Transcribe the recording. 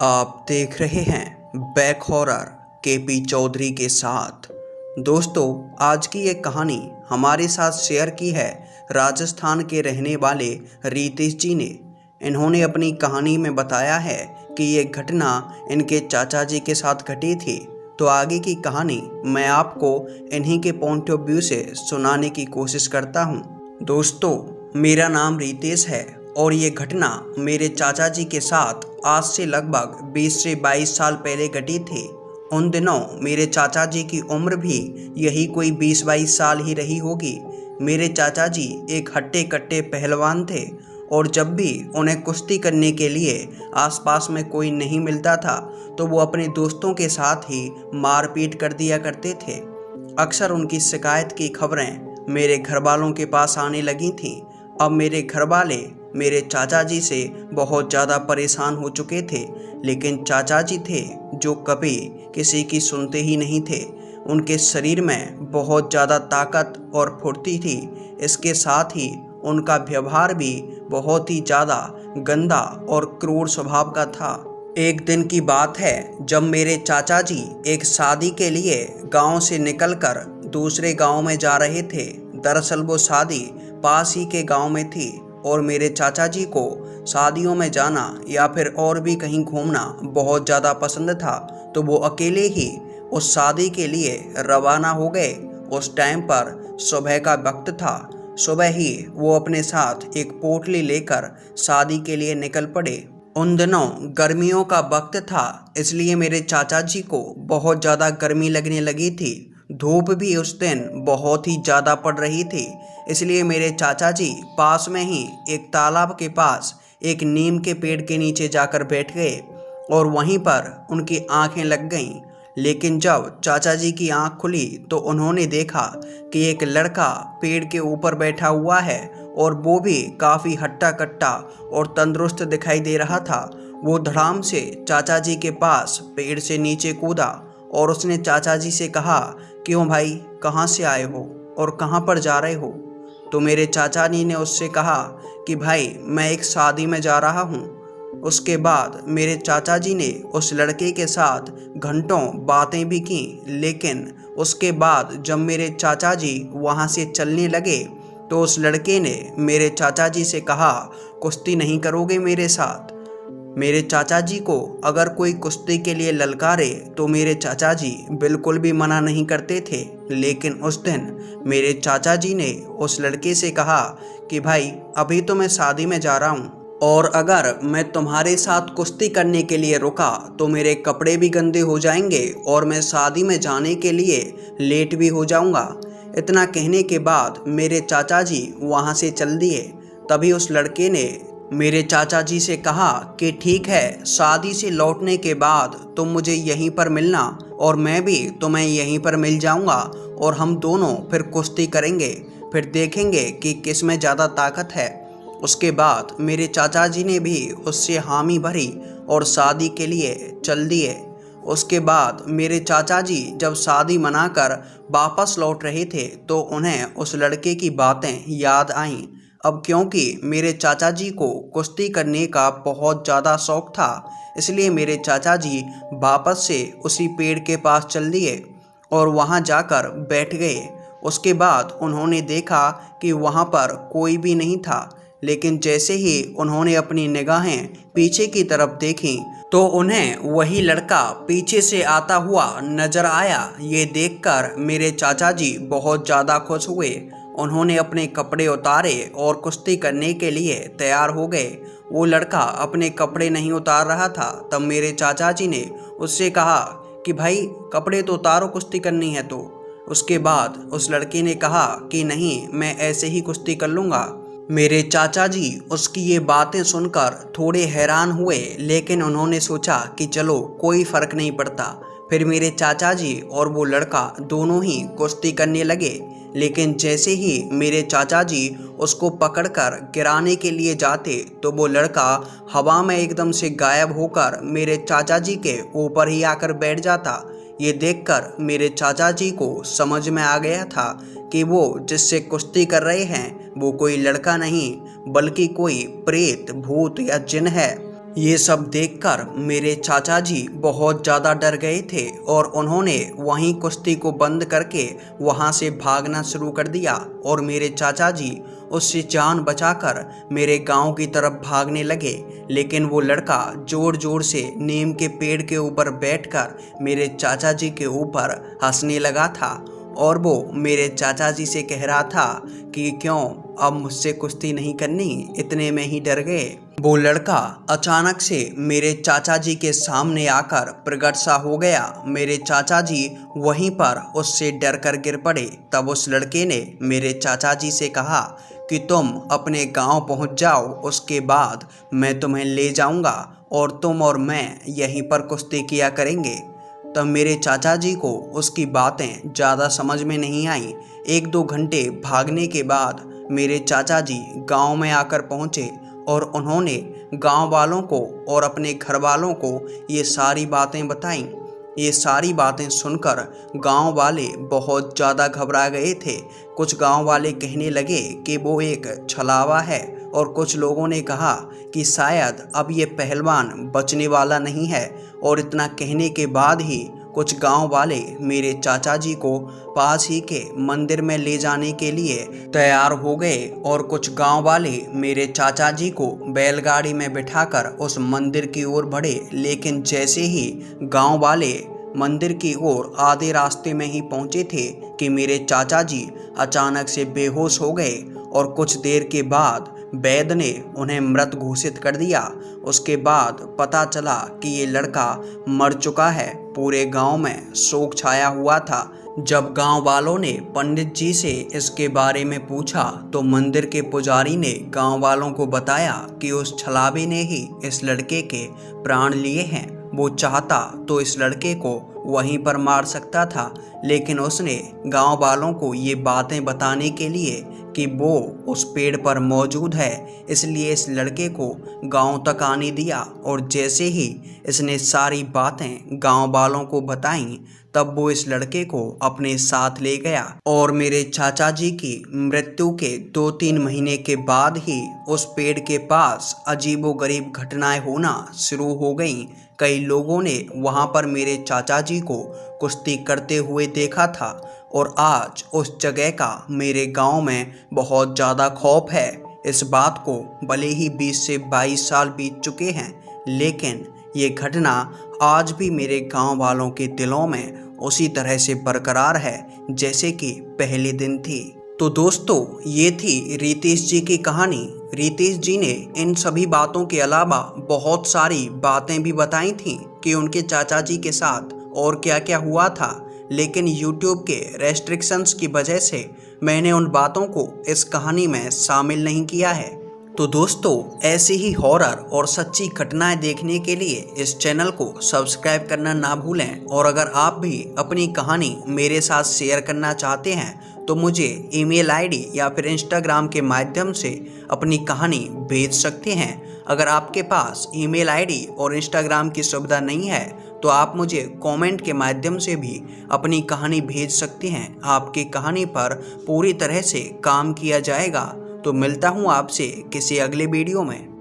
आप देख रहे हैं बैक हॉरर केपी चौधरी के साथ। दोस्तों, आज की ये कहानी हमारे साथ शेयर की है राजस्थान के रहने वाले रितेश जी ने। इन्होंने अपनी कहानी में बताया है कि ये घटना इनके चाचा जी के साथ घटी थी। तो आगे की कहानी मैं आपको इन्हीं के पॉइंट ऑफ व्यू से सुनाने की कोशिश करता हूँ। दोस्तों, मेरा नाम रितेश है और ये घटना मेरे चाचा जी के साथ आज से लगभग 20 से 22 साल पहले घटी थी। उन दिनों मेरे चाचा जी की उम्र भी यही कोई 20-22 साल ही रही होगी। मेरे चाचा जी एक हट्टे कट्टे पहलवान थे और जब भी उन्हें कुश्ती करने के लिए आसपास में कोई नहीं मिलता था तो वो अपने दोस्तों के साथ ही मारपीट कर दिया करते थे। अक्सर उनकी शिकायत की खबरें मेरे घर वालों के पास आने लगी थीं। अब मेरे घर वाले मेरे चाचा जी से बहुत ज़्यादा परेशान हो चुके थे, लेकिन चाचा जी थे जो कभी किसी की सुनते ही नहीं थे। उनके शरीर में बहुत ज़्यादा ताकत और फुर्ती थी। इसके साथ ही उनका व्यवहार भी बहुत ही ज़्यादा गंदा और क्रूर स्वभाव का था। एक दिन की बात है जब मेरे चाचा जी एक शादी के लिए गांव से निकलकर दूसरे गांव में जा रहे थे। दरअसल वो शादी पास ही के गांव में थी और मेरे चाचा जी को शादियों में जाना या फिर और भी कहीं घूमना बहुत ज़्यादा पसंद था। तो वो अकेले ही उस शादी के लिए रवाना हो गए। उस टाइम पर सुबह का वक्त था। सुबह ही वो अपने साथ एक पोटली लेकर शादी के लिए निकल पड़े। उन दिनों गर्मियों का वक्त था, इसलिए मेरे चाचा जी को बहुत ज़्यादा गर्मी लगने लगी थी। धूप भी उस दिन बहुत ही ज़्यादा पड़ रही थी, इसलिए मेरे चाचा जी पास में ही एक तालाब के पास एक नीम के पेड़ के नीचे जाकर बैठ गए और वहीं पर उनकी आंखें लग गईं। लेकिन जब चाचा जी की आंख खुली तो उन्होंने देखा कि एक लड़का पेड़ के ऊपर बैठा हुआ है और वो भी काफ़ी हट्टा कट्टा और तंदुरुस्त दिखाई दे रहा था। वो धड़ाम से चाचा जी के पास पेड़ से नीचे कूदा और उसने चाचा जी से कहा, क्यों भाई, कहाँ से आए हो और कहाँ पर जा रहे हो? तो मेरे चाचा जी ने उससे कहा कि भाई, मैं एक शादी में जा रहा हूँ। उसके बाद मेरे चाचा जी ने उस लड़के के साथ घंटों बातें भी की, लेकिन उसके बाद जब मेरे चाचा जी वहाँ से चलने लगे तो उस लड़के ने मेरे चाचा जी से कहा, कुश्ती नहीं करोगे मेरे साथ? मेरे चाचा जी को अगर कोई कुश्ती के लिए ललकारे तो मेरे चाचा जी बिल्कुल भी मना नहीं करते थे। लेकिन उस दिन मेरे चाचा जी ने उस लड़के से कहा कि भाई, अभी तो मैं शादी में जा रहा हूँ और अगर मैं तुम्हारे साथ कुश्ती करने के लिए रुका तो मेरे कपड़े भी गंदे हो जाएंगे और मैं शादी में जाने के लिए लेट भी हो जाऊंगा। इतना कहने के बाद मेरे चाचा जी वहाँ से चल दिए। तभी उस लड़के ने मेरे चाचा जी से कहा कि ठीक है, शादी से लौटने के बाद तुम मुझे यहीं पर मिलना और मैं भी तुम्हें यहीं पर मिल जाऊंगा और हम दोनों फिर कुश्ती करेंगे, फिर देखेंगे कि किस में ज़्यादा ताकत है। उसके बाद मेरे चाचा जी ने भी उससे हामी भरी और शादी के लिए चल दिए। उसके बाद मेरे चाचा जी जब शादी मनाकर वापस लौट रहे थे तो उन्हें उस लड़के की बातें याद आईं। अब क्योंकि मेरे चाचा जी को कुश्ती करने का बहुत ज़्यादा शौक था, इसलिए मेरे चाचा जी वापस से उसी पेड़ के पास चल दिए और वहां जाकर बैठ गए। उसके बाद उन्होंने देखा कि वहां पर कोई भी नहीं था, लेकिन जैसे ही उन्होंने अपनी निगाहें पीछे की तरफ देखी तो उन्हें वही लड़का पीछे से आता हुआ नजर आया। ये देखकर मेरे चाचा जी बहुत ज़्यादा खुश हुए। उन्होंने अपने कपड़े उतारे और कुश्ती करने के लिए तैयार हो गए। वो लड़का अपने कपड़े नहीं उतार रहा था। तब मेरे चाचा जी ने उससे कहा कि भाई, कपड़े तो उतारो, कुश्ती करनी है तो। उसके बाद उस लड़के ने कहा कि नहीं, मैं ऐसे ही कुश्ती कर लूँगा। मेरे चाचा जी उसकी ये बातें सुनकर थोड़े हैरान हुए, लेकिन उन्होंने सोचा कि चलो, कोई फ़र्क नहीं पड़ता। फिर मेरे चाचा जी और वो लड़का दोनों ही कुश्ती करने लगे। लेकिन जैसे ही मेरे चाचा जी उसको पकड़कर गिराने के लिए जाते तो वो लड़का हवा में एकदम से गायब होकर मेरे चाचा जी के ऊपर ही आकर बैठ जाता। ये देखकर मेरे चाचा जी को समझ में आ गया था कि वो जिससे कुश्ती कर रहे हैं वो कोई लड़का नहीं बल्कि कोई प्रेत, भूत या जिन है। ये सब देखकर मेरे चाचा जी बहुत ज़्यादा डर गए थे और उन्होंने वहीं कुश्ती को बंद करके वहाँ से भागना शुरू कर दिया और मेरे चाचा जी उससे जान बचाकर मेरे गांव की तरफ भागने लगे। लेकिन वो लड़का जोर जोर से नीम के पेड़ के ऊपर बैठकर मेरे चाचा जी के ऊपर हंसने लगा था और वो मेरे चाचा जी से कह रहा था कि क्यों अब मुझसे कुश्ती नहीं करनी, इतने में ही डर गए। वो लड़का अचानक से मेरे चाचा जी के सामने आकर प्रकट सा हो गया। मेरे चाचा जी वहीं पर उससे डर कर गिर पड़े। तब उस लड़के ने मेरे चाचा जी से कहा कि तुम अपने गांव पहुंच जाओ, उसके बाद मैं तुम्हें ले जाऊंगा और तुम और मैं यहीं पर कुश्ती किया करेंगे। तब मेरे चाचा जी को उसकी बातें ज़्यादा समझ में नहीं आईं। 1-2 घंटे भागने के बाद मेरे चाचा जी गांव में आकर पहुंचे और उन्होंने गांव वालों को और अपने घर वालों को ये सारी बातें बताईं। ये सारी बातें सुनकर गांव वाले बहुत ज़्यादा घबरा गए थे। कुछ गांव वाले कहने लगे कि वो एक छलावा है और कुछ लोगों ने कहा कि शायद अब ये पहलवान बचने वाला नहीं है। और इतना कहने के बाद ही कुछ गांव वाले मेरे चाचा जी को पास ही के मंदिर में ले जाने के लिए तैयार हो गए और कुछ गांव वाले मेरे चाचा जी को बैलगाड़ी में बिठाकर उस मंदिर की ओर बढ़े। लेकिन जैसे ही गांव वाले मंदिर की ओर आधे रास्ते में ही पहुंचे थे कि मेरे चाचा जी अचानक से बेहोश हो गए और कुछ देर के बाद वैद्य ने उन्हें मृत घोषित कर दिया। उसके बाद पता चला कि ये लड़का मर चुका है। पूरे गांव में शोक छाया हुआ था। जब गांव वालों ने पंडित जी से इसके बारे में पूछा तो मंदिर के पुजारी ने गांव वालों को बताया कि उस छलावे ने ही इस लड़के के प्राण लिए हैं। वो चाहता तो इस लड़के को वहीं पर मार सकता था, लेकिन उसने गांव वालों को ये बातें बताने के लिए कि वो उस पेड़ पर मौजूद है, इसलिए इस लड़के को गांव तक आने दिया। और जैसे ही इसने सारी बातें गांव वालों को बताईं तब वो इस लड़के को अपने साथ ले गया। और मेरे चाचा जी की मृत्यु के 2-3 महीने के बाद ही उस पेड़ के पास अजीबोगरीब घटनाएं होना शुरू हो गईं। कई लोगों ने वहां पर मेरे चाचा जी को कुश्ती करते हुए देखा था और आज उस जगह का मेरे गांव में बहुत ज़्यादा खौफ है। इस बात को भले ही 20 से 22 साल बीत चुके हैं, लेकिन ये घटना आज भी मेरे गांव वालों के दिलों में उसी तरह से बरकरार है जैसे कि पहले दिन थी। तो दोस्तों, ये थी रितेश जी की कहानी। रितेश जी ने इन सभी बातों के अलावा बहुत सारी बातें भी बताई थीं कि उनके चाचा जी के साथ और क्या क्या हुआ था, लेकिन YouTube के रेस्ट्रिक्शंस की वजह से मैंने उन बातों को इस कहानी में शामिल नहीं किया है। तो दोस्तों, ऐसी ही हॉरर और सच्ची घटनाएं देखने के लिए इस चैनल को सब्सक्राइब करना ना भूलें। और अगर आप भी अपनी कहानी मेरे साथ शेयर करना चाहते हैं तो मुझे ईमेल आईडी या फिर इंस्टाग्राम के माध्यम से अपनी कहानी भेज सकते हैं। अगर आपके पास ईमेल आईडी और इंस्टाग्राम की सुविधा नहीं है तो आप मुझे कमेंट के माध्यम से भी अपनी कहानी भेज सकते हैं। आपकी कहानी पर पूरी तरह से काम किया जाएगा। तो मिलता हूँ आपसे किसी अगले वीडियो में।